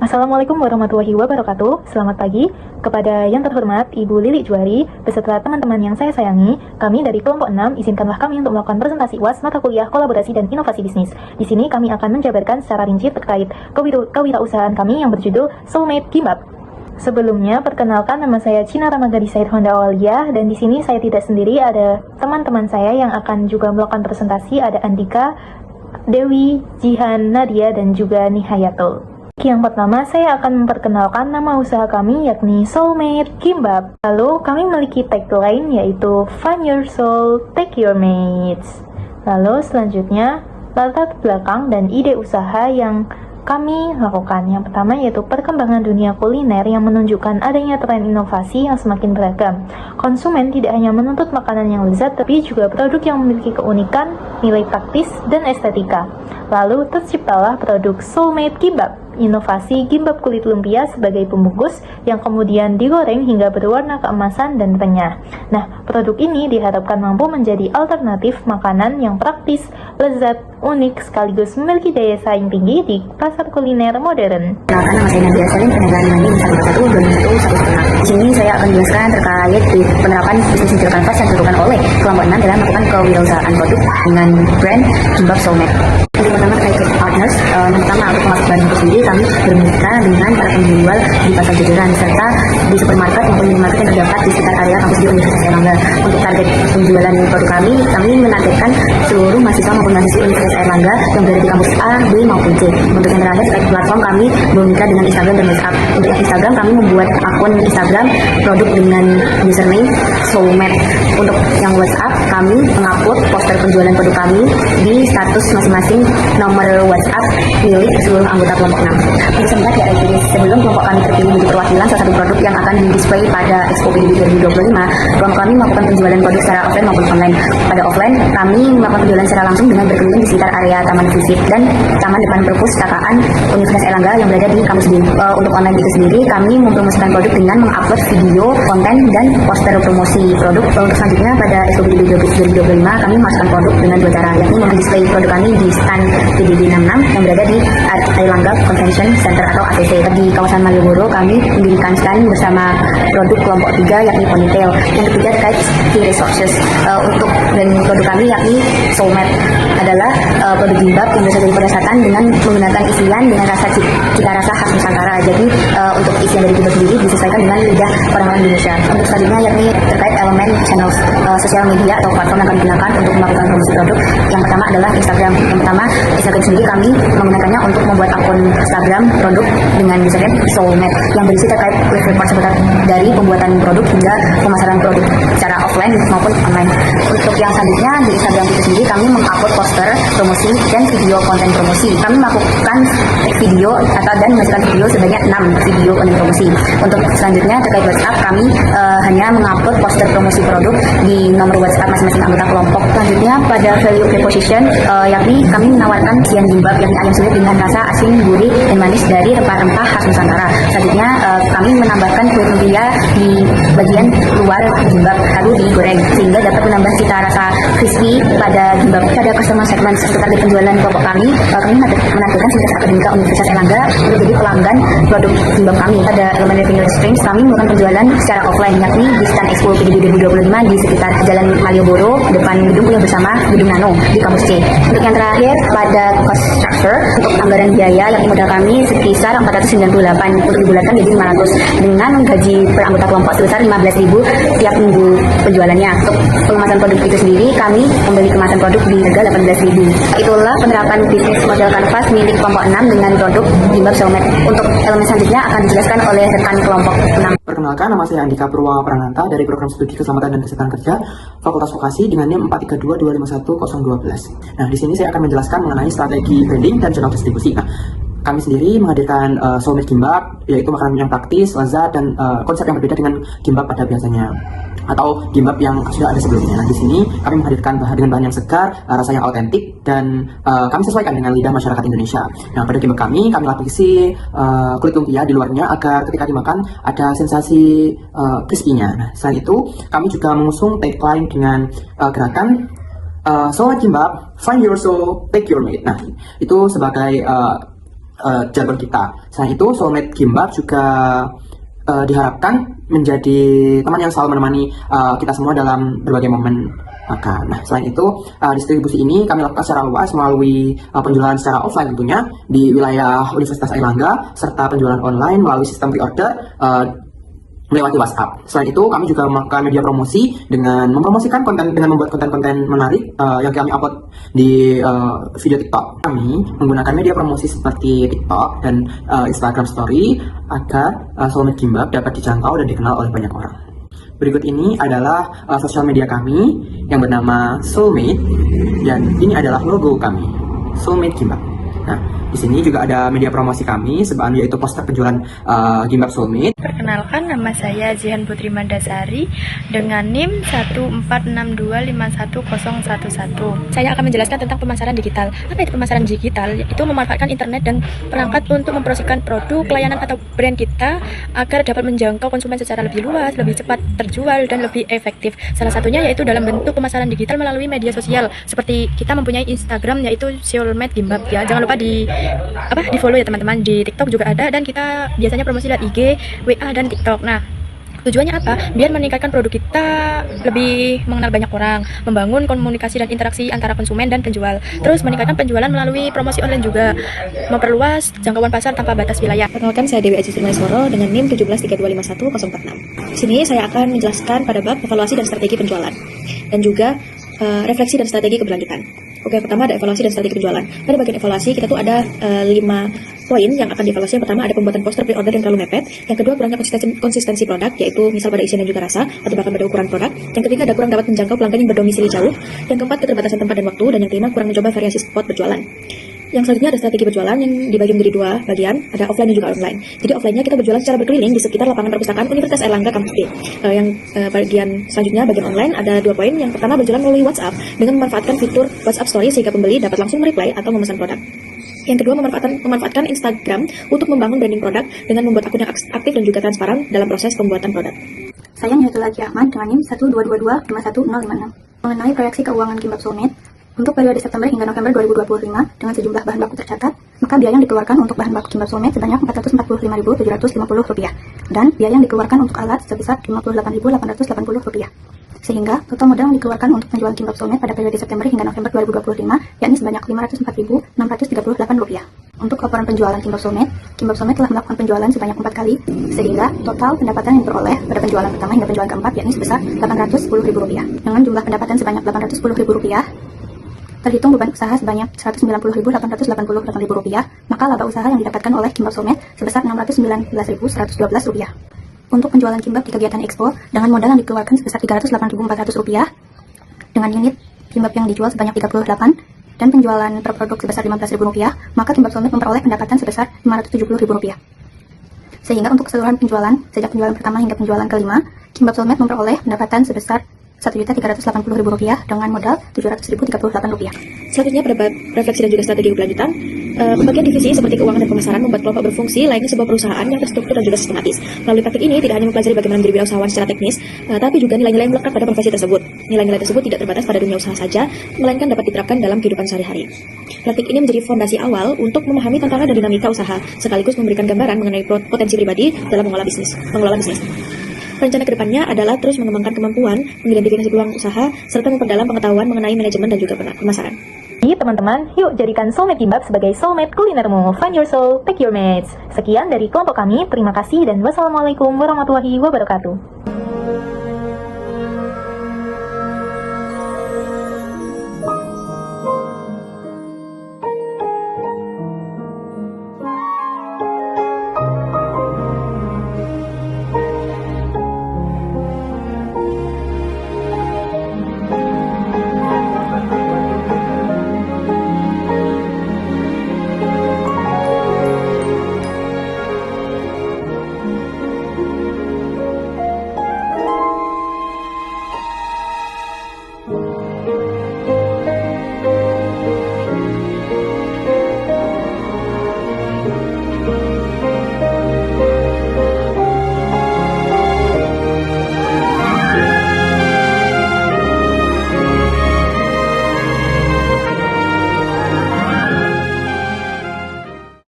Assalamualaikum warahmatullahi wabarakatuh. Selamat pagi kepada yang terhormat Ibu Lili Juari beserta teman-teman yang saya sayangi. Kami dari kelompok 6 izinkanlah kami untuk melakukan presentasi UAS mata kuliah kolaborasi dan inovasi bisnis. Di sini kami akan menjabarkan secara rinci terkait kewirausahaan kami yang berjudul Soulmate Gimbap. Sebelumnya, perkenalkan, nama saya Cina Ramadhani Said Honda Awalia, dan di sini saya tidak sendiri, ada teman-teman saya yang akan juga melakukan presentasi. Ada Andika, Dewi, Jihan, Nadia, dan juga Nihayatul. Yang pertama, saya akan memperkenalkan nama usaha kami, yakni Soulmate Gimbap. Lalu, kami memiliki tagline, yaitu Find Your Soul, Take Your Mates. Lalu, selanjutnya, latar belakang dan ide usaha yang kami lakukan. Yang pertama yaitu perkembangan dunia kuliner yang menunjukkan adanya tren inovasi yang semakin beragam. Konsumen tidak hanya menuntut makanan yang lezat, tapi juga produk yang memiliki keunikan, nilai praktis, dan estetika. Lalu terciptalah produk Soulmate Gimbap, inovasi gimbap kulit lumpia sebagai pembungkus yang kemudian digoreng hingga berwarna keemasan dan renyah. Nah, produk ini diharapkan mampu menjadi alternatif makanan yang praktis, lezat, unik, sekaligus memiliki daya saing tinggi di pasar kuliner modern. Nama saya Nadia Salim, penegalan mandi 1 2001 1,5. Di sini saya akan menjelaskan terkait di penerapan bisnis digital canvas yang dilakukan oleh kelompok 6 dalam melakukan kewirausahaan produk dengan brand Gimbap Soulmate. Yang pertama terkait partners, yang pertama untuk masuk bahan itu sendiri kami bermitra dengan para penjual di pasar jajaran serta di supermarket maupun minimarket yang terdapat di sekitar area kampus di Universitas Airlangga. Untuk target penjualan produk kami menargetkan seluruh mahasiswa maupun mahasiswa Universitas Airlangga yang berada di kampus A, B maupun C. Untuk yang terakhir terkait platform, kami bermitra dengan Instagram dan WhatsApp. Untuk Instagram, kami membuat akun Instagram produk dengan username Soulmate. Untuk yang WhatsApp, kami mengupload poster penjualan produk kami di status masing-masing nomor WhatsApp milik seluruh anggota kelompok 6. Untuk sebentar ya, sebelum kelompok kami terpilih menjadi perwakilan salah satu produk yang akan di-display pada Expo PDB 2025, kelompok kami melakukan penjualan produk secara offline maupun online. Pada offline, kami melakukan penjualan secara langsung dengan berkeliling di sekitar area Taman Visip dan Taman Depan Perpustakaan Universitas Airlangga yang berada di kampus B. Untuk online itu sendiri, kami mempromosikan produk dengan mengupload video, konten, dan poster promosi produk. Untuk selanjutnya, pada Expo PDB 2025, kami memasukkan produk dengan dua cara, yakni mendisplay produk kami di stand PDB 66 yang berada di Airlangga Convention Center atau ACC. Di kawasan Malioboro, kami mendirikan stand bersama produk kelompok 3 yakni Ponytail. Yang ketiga terkait key resources. Untuk dan produk kami yakni Soulmate adalah produk gimbap yang bisa jadi perasaan dengan menggunakan isian dengan cita rasa khas Nusantara. Jadi untuk isian dari gimbap sendiri disesuaikan dengan lidah orang-orang Indonesia. Untuk selanjutnya yakni terkait elemen channel sosial media atau platform yang kami gunakan untuk melakukan promosi produk. Yang pertama adalah Instagram. Yang pertama, Instagram sendiri kami menggunakannya untuk membuat akun Instagram produk dengan username Soulmate yang berisi terkait live report seputar dari pembuatan produk hingga pemasaran produk secara offline maupun online. Untuk yang selanjutnya di Instagram itu sendiri kami mengupload poster promosi dan video konten promosi. Kami melakukan video dan menghasilkan video sebanyak 6 video konten promosi. Untuk selanjutnya terkait WhatsApp, kami hanya mengupload poster promosi produk di nomor WhatsApp masing-masing anggota kelompok. Selanjutnya pada value proposition, yakni kami menawarkan isian gimbap yakni ayam suwir dengan rasa asin, gurih, dan manis dari rempah-rempah khas Nusantara. Selanjutnya kami menambahkan kulit lumpia di bagian luar gimbap lalu digoreng sehingga dapat menambah cita rasa crispy pada gimbap. Pada customer segment sekitar di penjualan kelompok kami menargetkan sivitas akademika Universitas Airlangga untuk jadi pelanggan produk gimbap kami. Pada elemen revenue streams, kami melakukan penjualan secara offline yakni di stand Expo PDB 2025 di sekitar Jalan Malioboro, depan gedung kuliah bersama gedung Nano di kampus C. Untuk yang terakhir pada cost structure, untuk anggaran biaya yakni modal kami sekitar 498 untuk dibulatkan jadi 500 dengan gaji per anggota kelompok sebesar 15.000 tiap minggu penjualannya. Untuk pengemasan produk itu sendiri, kami membeli kemasan produk di harga 18.000. Itulah penerapan bisnis model kanvas milik kelompok 6 dengan produk Gimbap Soulmate. Untuk elemen selanjutnya akan dijelaskan oleh rekan kelompok 6. Perkenalkan, nama saya Andika Purwa Prananta dari Program Studi Keselamatan dan Kesehatan Kerja Fakultas Vokasi dengan NIM 432251012. Nah, di sini saya akan menjelaskan mengenai strategi branding dan channel distribusi. Nah, kami sendiri menghadirkan Soulmate Gimbap, yaitu makanan yang praktis, lezat, dan konsep yang berbeda dengan gimbap pada biasanya atau gimbap yang sudah ada sebelumnya. Nah, di sini kami menghadirkan dengan bahan yang segar, rasa yang autentik, dan kami sesuaikan dengan lidah masyarakat Indonesia. Nah, pada gimbap kami lapisi kulit lumpia di luarnya agar ketika dimakan ada sensasi crispy-nya. Nah, selain itu, kami juga mengusung tagline dengan gerakan Soulmate Gimbap, Find Your Soul, Take Your Mate. Nah, itu sebagai jargon kita. Selain itu, Soulmate Gimbab juga diharapkan menjadi teman yang selalu menemani kita semua dalam berbagai momen makan. Nah, selain itu, distribusi ini kami lakukan secara luas melalui penjualan secara offline tentunya di wilayah Universitas Airlangga, serta penjualan online melalui sistem pre-order melewati WhatsApp. Selain itu, kami juga melakukan media promosi dengan mempromosikan konten dengan membuat konten-konten menarik yang kami upload di video TikTok. Kami menggunakan media promosi seperti TikTok dan Instagram Story agar Soulmate Gimbab dapat dijangkau dan dikenal oleh banyak orang. Berikut ini adalah sosial media kami yang bernama Soulmate, dan ini adalah logo kami, Soulmate Gimbab. Nah, di sini juga ada media promosi kami, yaitu poster penjualan Gimbab Soulmate. Perkenalkan, nama saya Zihan Putri Mandasari dengan NIM 146251011. Saya akan menjelaskan tentang pemasaran digital. Apa itu pemasaran digital? Itu memanfaatkan internet dan perangkat untuk mempromosikan produk, layanan atau brand kita agar dapat menjangkau konsumen secara lebih luas, lebih cepat terjual, dan lebih efektif. Salah satunya yaitu dalam bentuk pemasaran digital melalui media sosial. Seperti kita mempunyai Instagram yaitu Soulmate Gimbab ya. Jangan lupa di follow ya teman-teman. Di TikTok juga ada, dan kita biasanya promosi lewat IG, WA, dan TikTok. Nah, tujuannya apa? Biar meningkatkan produk kita lebih mengenal banyak orang, membangun komunikasi dan interaksi antara konsumen dan penjual. Terus meningkatkan penjualan melalui promosi online juga, memperluas jangkauan pasar tanpa batas wilayah. Perkenalkan, saya Dewi Aji Soro dengan NIM 173251046. Di sini saya akan menjelaskan pada bab evaluasi dan strategi penjualan, dan juga refleksi dan strategi keberlanjutan. Oke, pertama ada evaluasi dan strategi penjualan. Pada bagian evaluasi kita tuh ada 5 poin yang akan dievaluasi. Yang pertama ada pembuatan poster pre-order yang terlalu mepet. Yang kedua kurangnya konsistensi produk, yaitu misal pada isian dan juga rasa, atau bahkan pada ukuran produk. Yang ketiga ada kurang dapat menjangkau pelanggan yang berdomisili jauh. Yang keempat keterbatasan tempat dan waktu. Dan yang kelima kurang mencoba variasi spot berjualan. Yang selanjutnya ada strategi berjualan yang dibagi menjadi 2 bagian, ada offline dan juga online. Jadi offline-nya kita berjualan secara berkeliling di sekitar lapangan perpustakaan Universitas Airlangga Kampus D. Bagian selanjutnya, bagian online, ada 2 poin. Yang pertama berjualan melalui WhatsApp dengan memanfaatkan fitur WhatsApp Story sehingga pembeli dapat langsung mereply atau memesan produk. Yang kedua, memanfaatkan Instagram untuk membangun branding produk dengan membuat akun yang aktif dan juga transparan dalam proses pembuatan produk. Saya Nihatul Haji Ahmad dengan NIM 122251056. Mengenai proyeksi keuangan Gimbab Soulmate untuk periode September hingga November 2025 dengan sejumlah bahan baku tercatat, maka biaya yang dikeluarkan untuk bahan baku Gimbab Soulmate sebanyak Rp445.750 dan biaya yang dikeluarkan untuk alat sebesar Rp58.880. Sehingga total modal yang dikeluarkan untuk penjualan Gimbab Soulmate pada periode September hingga November 2025 yakni sebanyak Rp504.638. Untuk laporan penjualan Gimbab Soulmate telah melakukan penjualan sebanyak 4 kali, sehingga total pendapatan yang diperoleh pada penjualan pertama hingga penjualan keempat yakni sebesar Rp810.000. Dengan jumlah pendapatan sebanyak Rp810.000, terhitung beban usaha sebanyak Rp190.888.000, maka laba usaha yang didapatkan oleh Gimbab Soulmate sebesar Rp619.112. Untuk penjualan Gimbab di kegiatan Expo, dengan modal yang dikeluarkan sebesar Rp308.400, dengan unit Gimbab yang dijual sebanyak 38, dan penjualan per produk sebesar Rp15.000, maka Gimbab Soulmate memperoleh pendapatan sebesar Rp570.000. Sehingga untuk keseluruhan penjualan, sejak penjualan pertama hingga penjualan kelima, Gimbab Soulmate memperoleh pendapatan sebesar Rp1.380.000 dengan modal Rp700.038. Selanjutnya pada bab refleksi dan juga strategi keberlanjutan, pembagian divisi seperti keuangan dan pemasaran membuat kelompok berfungsi layaknya sebuah perusahaan yang terstruktur dan juga sistematis. Melalui praktik ini tidak hanya mempelajari bagaimana menjadi wirausahawan secara teknis, tapi juga nilai-nilai yang melekat pada profesi tersebut. Nilai-nilai tersebut tidak terbatas pada dunia usaha saja, melainkan dapat diterapkan dalam kehidupan sehari-hari. Praktik ini menjadi fondasi awal untuk memahami tantangan dan dinamika usaha, sekaligus memberikan gambaran mengenai potensi pribadi dalam mengelola bisnis. Rencana kedepannya adalah terus mengembangkan kemampuan, mengidentifikasi peluang usaha, serta memperdalam pengetahuan mengenai manajemen dan juga pemasaran. Teman-teman, yuk jadikan Soulmate Gimbab sebagai soulmate kulinermu. Find your soul, take your mates. Sekian dari kelompok kami, terima kasih dan wassalamualaikum warahmatullahi wabarakatuh.